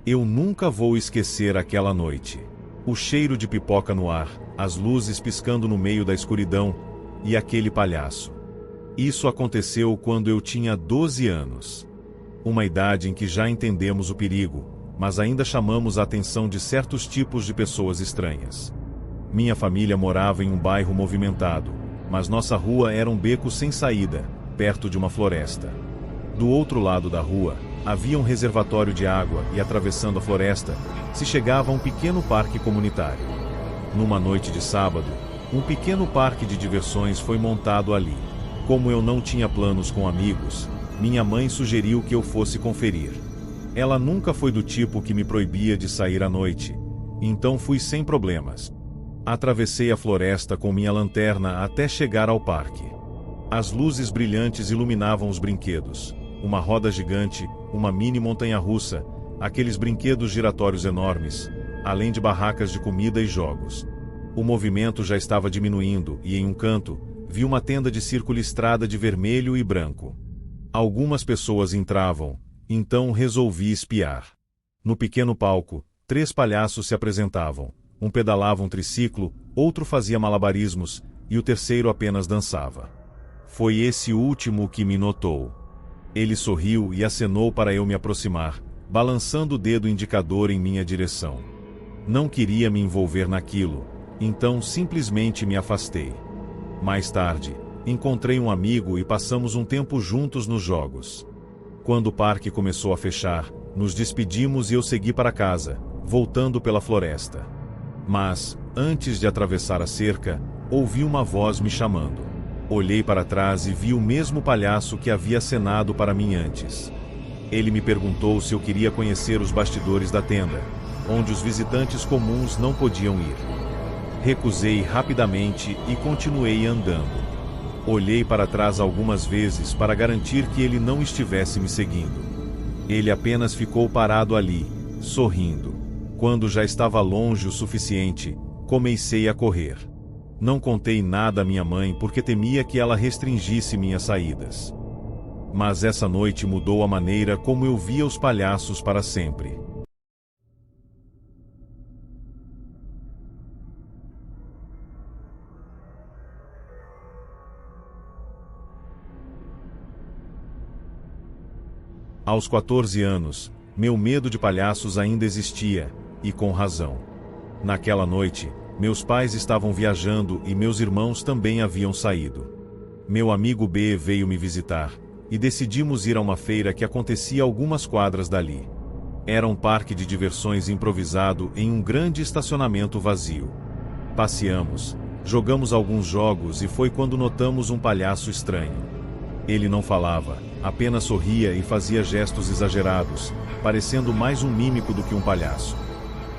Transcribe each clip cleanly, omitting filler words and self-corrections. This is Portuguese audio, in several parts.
Eu nunca vou esquecer aquela noite. O cheiro de pipoca no ar, as luzes piscando no meio da escuridão, e aquele palhaço. Isso aconteceu quando eu tinha 12 anos. Uma idade em que já entendemos o perigo, mas ainda chamamos a atenção de certos tipos de pessoas estranhas. Minha família morava em um bairro movimentado, mas nossa rua era um beco sem saída, perto de uma floresta. Do outro lado da rua, havia um reservatório de água e, atravessando a floresta, se chegava a um pequeno parque comunitário. Numa noite de sábado, um pequeno parque de diversões foi montado ali. Como eu não tinha planos com amigos, minha mãe sugeriu que eu fosse conferir. Ela nunca foi do tipo que me proibia de sair à noite, então fui sem problemas. Atravessei a floresta com minha lanterna até chegar ao parque. As luzes brilhantes iluminavam os brinquedos. Uma roda gigante, uma mini montanha-russa, aqueles brinquedos giratórios enormes, além de barracas de comida e jogos. O movimento já estava diminuindo e, em um canto, vi uma tenda de circo listrada de vermelho e branco. Algumas pessoas entravam, então resolvi espiar. No pequeno palco, 3 palhaços se apresentavam. Um pedalava um triciclo, outro fazia malabarismos, e o terceiro apenas dançava. Foi esse último que me notou. Ele sorriu e acenou para eu me aproximar, balançando o dedo indicador em minha direção. Não queria me envolver naquilo, então simplesmente me afastei. Mais tarde, encontrei um amigo e passamos um tempo juntos nos jogos. Quando o parque começou a fechar, nos despedimos e eu segui para casa, voltando pela floresta. Mas, antes de atravessar a cerca, ouvi uma voz me chamando. Olhei para trás e vi o mesmo palhaço que havia acenado para mim antes. Ele me perguntou se eu queria conhecer os bastidores da tenda, onde os visitantes comuns não podiam ir. Recusei rapidamente e continuei andando. Olhei para trás algumas vezes para garantir que ele não estivesse me seguindo. Ele apenas ficou parado ali, sorrindo. Quando já estava longe o suficiente, comecei a correr. Não contei nada à minha mãe porque temia que ela restringisse minhas saídas. Mas essa noite mudou a maneira como eu via os palhaços para sempre. Aos 14 anos, meu medo de palhaços ainda existia, e com razão. Naquela noite, meus pais estavam viajando e meus irmãos também haviam saído. Meu amigo B veio me visitar, e decidimos ir a uma feira que acontecia a algumas quadras dali. Era um parque de diversões improvisado em um grande estacionamento vazio. Passeamos, jogamos alguns jogos e foi quando notamos um palhaço estranho. Ele não falava, apenas sorria e fazia gestos exagerados, parecendo mais um mímico do que um palhaço.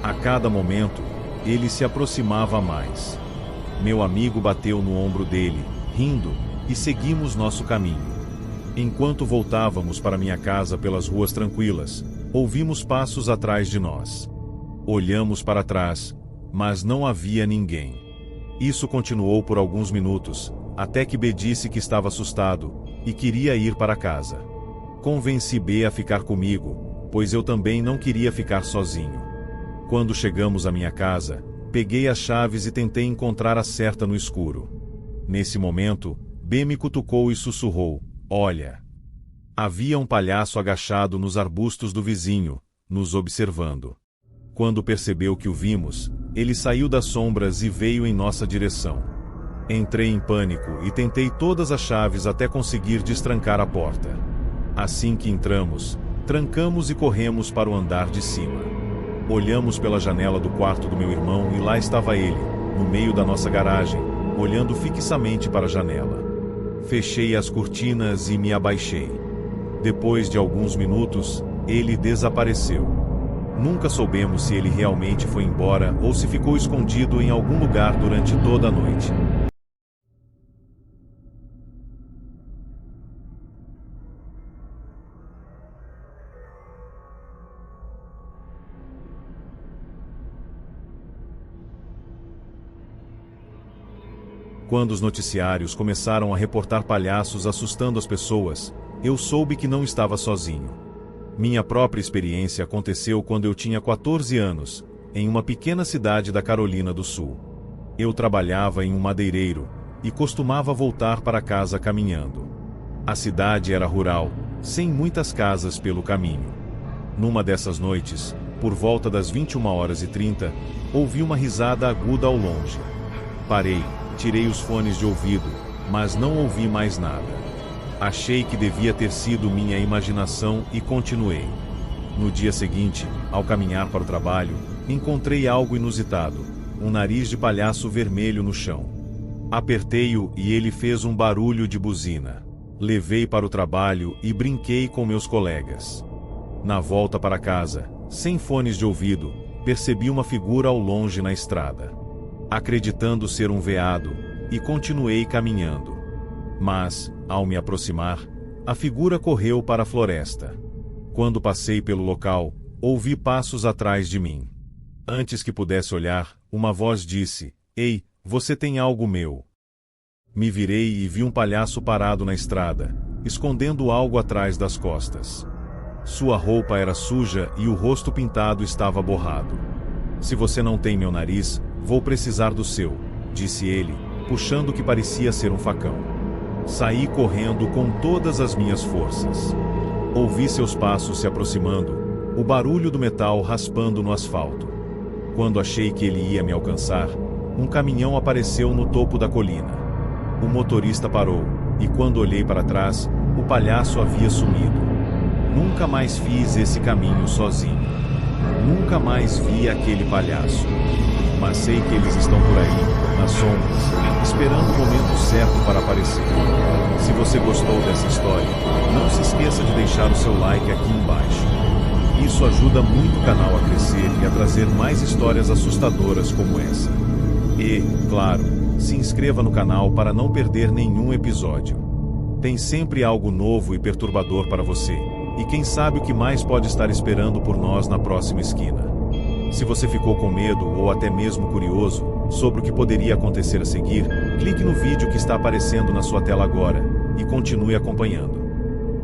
A cada momento, ele se aproximava mais. Meu amigo bateu no ombro dele, rindo, e seguimos nosso caminho. Enquanto voltávamos para minha casa pelas ruas tranquilas, ouvimos passos atrás de nós. Olhamos para trás, mas não havia ninguém. Isso continuou por alguns minutos, até que B disse que estava assustado e queria ir para casa. Convenci B a ficar comigo, pois eu também não queria ficar sozinho. Quando chegamos à minha casa, peguei as chaves e tentei encontrar a certa no escuro. Nesse momento, B me cutucou e sussurrou: "Olha!" Havia um palhaço agachado nos arbustos do vizinho, nos observando. Quando percebeu que o vimos, ele saiu das sombras e veio em nossa direção. Entrei em pânico e tentei todas as chaves até conseguir destrancar a porta. Assim que entramos, trancamos e corremos para o andar de cima. Olhamos pela janela do quarto do meu irmão e lá estava ele, no meio da nossa garagem, olhando fixamente para a janela. Fechei as cortinas e me abaixei. Depois de alguns minutos, ele desapareceu. Nunca soubemos se ele realmente foi embora ou se ficou escondido em algum lugar durante toda a noite. Quando os noticiários começaram a reportar palhaços assustando as pessoas, eu soube que não estava sozinho. Minha própria experiência aconteceu quando eu tinha 14 anos, em uma pequena cidade da Carolina do Sul. Eu trabalhava em um madeireiro e costumava voltar para casa caminhando. A cidade era rural, sem muitas casas pelo caminho. Numa dessas noites, por volta das 21h30, ouvi uma risada aguda ao longe. Parei, tirei os fones de ouvido, mas não ouvi mais nada. Achei que devia ter sido minha imaginação e continuei. No dia seguinte, ao caminhar para o trabalho, encontrei algo inusitado, um nariz de palhaço vermelho no chão. Apertei-o e ele fez um barulho de buzina. Levei para o trabalho e brinquei com meus colegas. Na volta para casa, sem fones de ouvido, percebi uma figura ao longe na estrada. Acreditando ser um veado, e continuei caminhando. Mas, ao me aproximar, a figura correu para a floresta. Quando passei pelo local, ouvi passos atrás de mim. Antes que pudesse olhar, uma voz disse: "Ei, você tem algo meu." Me virei e vi um palhaço parado na estrada, escondendo algo atrás das costas. Sua roupa era suja e o rosto pintado estava borrado. "Se você não tem meu nariz, vou precisar do seu", disse ele, puxando o que parecia ser um facão. Saí correndo com todas as minhas forças. Ouvi seus passos se aproximando, o barulho do metal raspando no asfalto. Quando achei que ele ia me alcançar, um caminhão apareceu no topo da colina. O motorista parou, e quando olhei para trás, o palhaço havia sumido. Nunca mais fiz esse caminho sozinho. Nunca mais vi aquele palhaço. Mas sei que eles estão por aí, nas sombras, esperando o momento certo para aparecer. Se você gostou dessa história, não se esqueça de deixar o seu like aqui embaixo. Isso ajuda muito o canal a crescer e a trazer mais histórias assustadoras como essa. E, claro, se inscreva no canal para não perder nenhum episódio. Tem sempre algo novo e perturbador para você, e quem sabe o que mais pode estar esperando por nós na próxima esquina. Se você ficou com medo ou até mesmo curioso sobre o que poderia acontecer a seguir, clique no vídeo que está aparecendo na sua tela agora e continue acompanhando.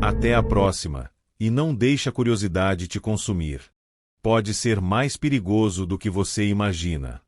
Até a próxima, e não deixe a curiosidade te consumir. Pode ser mais perigoso do que você imagina.